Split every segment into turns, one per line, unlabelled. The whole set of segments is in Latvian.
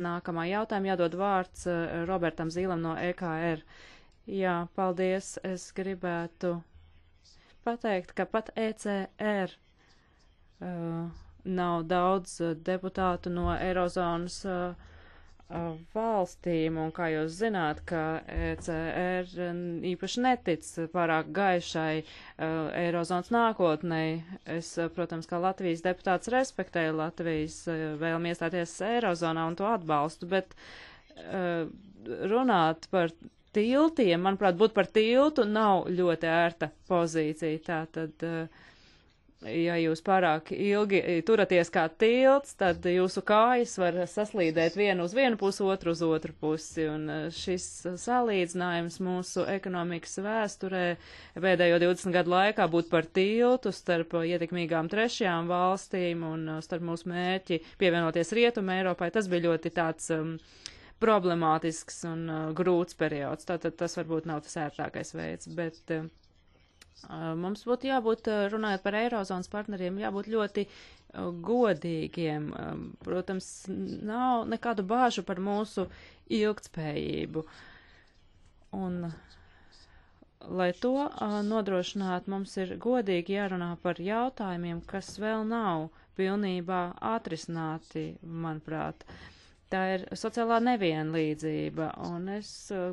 nākamā jautājuma jādod vārds Robertam Zīlam no EKR. Jā, paldies. Es gribētu pateikt, ka pat ECR nav daudz deputātu no Eirozonas valstīm, un kā jūs zināt, ka ECR īpaši netic pārāk gaišai Eirozonas nākotnei. Es, protams, kā Latvijas deputāts respektēju Latvijas vēlmi iestāties Eirozonā un to atbalstu, bet runāt par tiltiem, manuprāt, būt par tiltu nav ļoti ērta pozīcija. Tātad, ja jūs pārāk ilgi turaties kā tilts, tad jūsu kājas var saslīdēt vienu uz vienu pusi, otru uz otru pusi. Un šis salīdzinājums mūsu ekonomikas vēsturē pēdējo 20 gadu laikā būt par tiltu starp ietekmīgām trešajām valstīm un starp mūsu mērķi pievienoties Rietuma Eiropai, tas bija ļoti tāds problemātisks un grūts periods. Tātad tas varbūt nav tas ērtākais veids, bet mums būtu jābūt, runājot par Eirozonas partneriem, jābūt ļoti godīgiem. Protams, nav nekādu bāžu par mūsu ilgtspējību. Un, lai to nodrošinātu, mums ir godīgi jārunā par jautājumiem, kas vēl nav pilnībā atrisināti, manuprāt. Tā ir sociālā nevienlīdzība, un es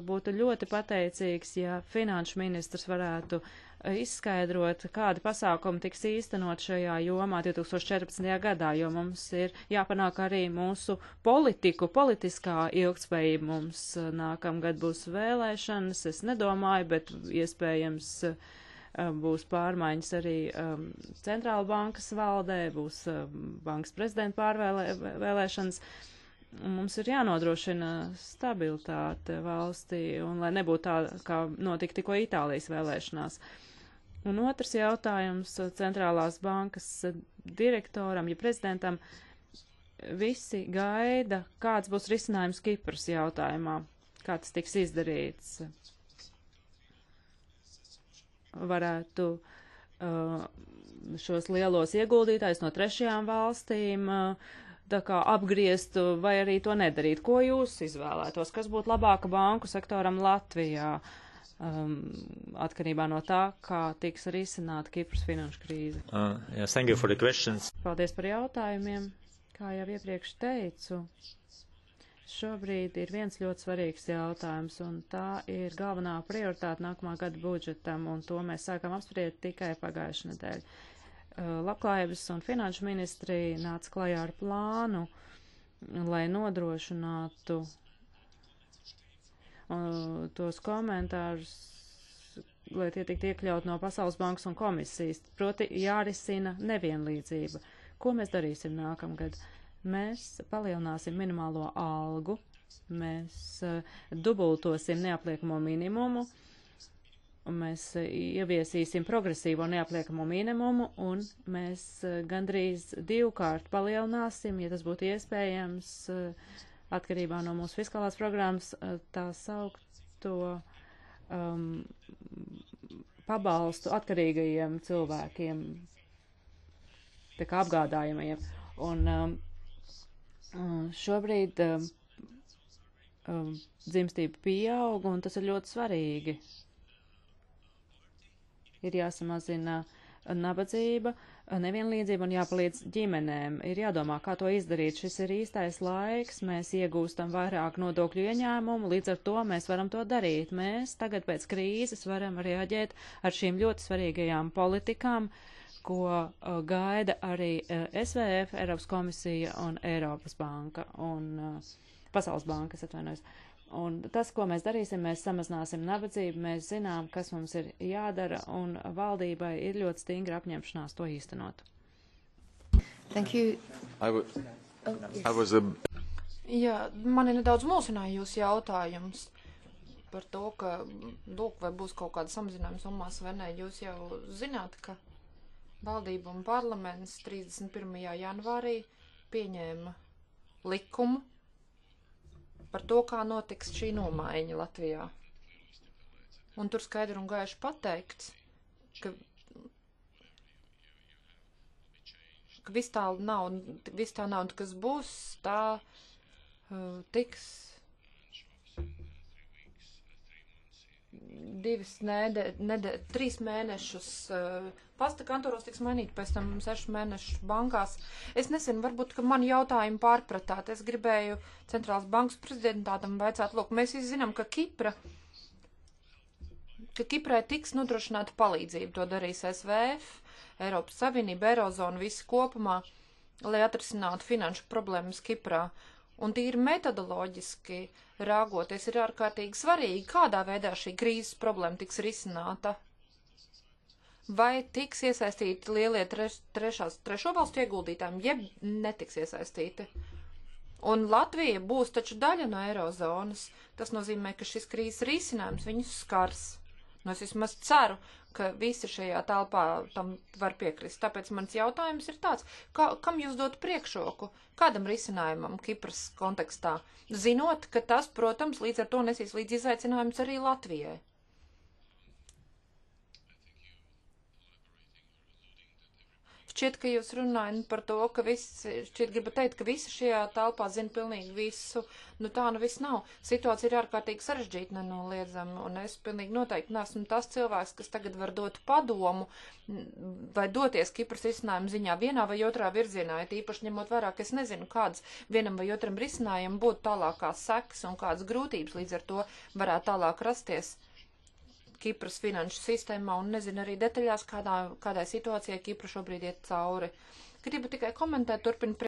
būtu ļoti pateicīgs, ja finanšu ministrs varētu izskaidrot, kādi pasākumi tiks īstenot šajā jomā 2014. gadā, jo mums ir jāpanāk arī mūsu politiskā ilgtspējība. Mums nākamgad būs vēlēšanas, es nedomāju, bet iespējams būs pārmaiņas arī centrāla bankas valdē, būs bankas prezidenta pārvēlēšanas. Mums ir jānodrošina stabilitāte valstī, un lai nebūtu tā, kā notika tikko Itālijas vēlēšanās. Un otrs jautājums centrālās bankas direktoram, ja prezidentam, visi gaida, kāds būs risinājums Kipras jautājumā, kā tas tiks izdarīts. Varētu šos lielos ieguldītājus no trešajām valstīm tā kā apgriezt vai arī to nedarīt. Ko jūs izvēlētos? Kas būtu labāka banku sektoram Latvijā? Atkarībā no tā, kā tiks risināta Kipras finanšu krīze.
Yeah, thank you for the questions.
Paldies par jautājumiem. Kā jau iepriekš teicu, šobrīd ir viens ļoti svarīgs jautājums, un tā ir galvenā prioritāte nākamā gada budžetam, un to mēs sākam apspriest tikai pagājušajā nedēļā. Labklājības un finanšu ministrija nāca klajā ar plānu, lai nodrošinātu tos komentārus, lai tie tiktu iekļaut no Pasaules bankas un komisijas, proti jārisina nevienlīdzība. Ko mēs darīsim nākamgad? Mēs palielināsim minimālo algu, mēs dubultosim neapliekamo minimumu, un mēs ieviesīsim progresīvo neapliekamo minimumu, un mēs gandrīz 2-kārt palielināsim, ja tas būtu iespējams, atkarībā no mūsu fiskālās programmas, tā saukto pabalstu atkarīgajiem cilvēkiem, tā kā apgādājumajiem. Un šobrīd dzimstība pieaug, un tas ir ļoti svarīgi. Ir jāsamazina nabadzība, nevienlīdzība un jāpalīdz ģimenēm. Ir jādomā, kā to izdarīt. Šis ir īstais laiks, mēs iegūstam vairāk nodokļu ieņēmumu, līdz ar to mēs varam to darīt. Mēs tagad pēc krīzes varam reaģēt ar šīm ļoti svarīgajām politikām, ko gaida arī SVF, Eiropas komisija un Eiropas banka un Pasaules bankas, atvainojos. Un tas, ko mēs darīsim, mēs samazināsim nabadzību, mēs zinām, kas mums ir jādara, un valdībai ir ļoti stingra apņemšanās to īstenot.
Thank you. Jā, mani nedaudz mulsināja jūsu jautājums par to, ka, lūk, vai būs kaut kāda samazinājuma summās vai nē. Jūs jau zināt, ka valdība un parlaments 31. janvārī pieņēma likumu par to, kā notiks šī nomaiņa Latvijā. Un tur skaidri un gaiši pateikts, ka viss tā nauda, kas būs, tā tiks 3 mēnešus pasta kantoros tiks mainīt, pēc tam 6 mēnešus bankās. Es nezinu, varbūt, ka man jautājumu pārpratāt. Es gribēju centrālās bankas prezidentātam vaicāt, lūk, mēs visi zinām, ka Kiprai tiks nodrošināta palīdzība. To darīs SVF, Eiropas Savienība, Eirozona, visi kopumā, lai atrisinātu finanšu problēmas Kiprā. Un tīri metodoloģiski rāgoties ir ārkārtīgi svarīgi, kādā veidā šī krīzes problēma tiks risināta. Vai tiks iesaistīti lielie trešo valstu ieguldītājiem, jeb netiks iesaistīti. Un Latvija būs taču daļa no Eirozonas. Tas nozīmē, ka šis krīzes risinājums viņus skars. Nu, es vismaz ceru, ka visi šajā telpā tam var piekrist. Tāpēc mans jautājums ir tāds, kam jūs dot priekšroku, kādam risinājumam Kipras kontekstā, zinot, ka tas, protams, līdz ar to nesīs līdz izaicinājums arī Latvijai. Šķiet, ka jūs runājat par to, ka gribat teikt, ka visi šajā telpā zina pilnīgi visu. Nu tā nu viss nav. Situācija ir ārkārtīgi sarežģīta nenoliedzami, un es pilnīgi noteikti neesmu tas cilvēks, kas tagad var dot padomu vai doties Kipras risinājumu ziņā vienā vai otrā virzienā, ja īpaši ņemot vērā, ka es nezinu, kādas vienam vai otram risinājumam būtu tālākās sekas un kādas grūtības līdz ar to varētu tālāk rasties Kipras finanšu sistēmā un nezinu arī detaļās, kādai situācijai Kipra šobrīd iet cauri. Gribu tikai komentēt, turpinu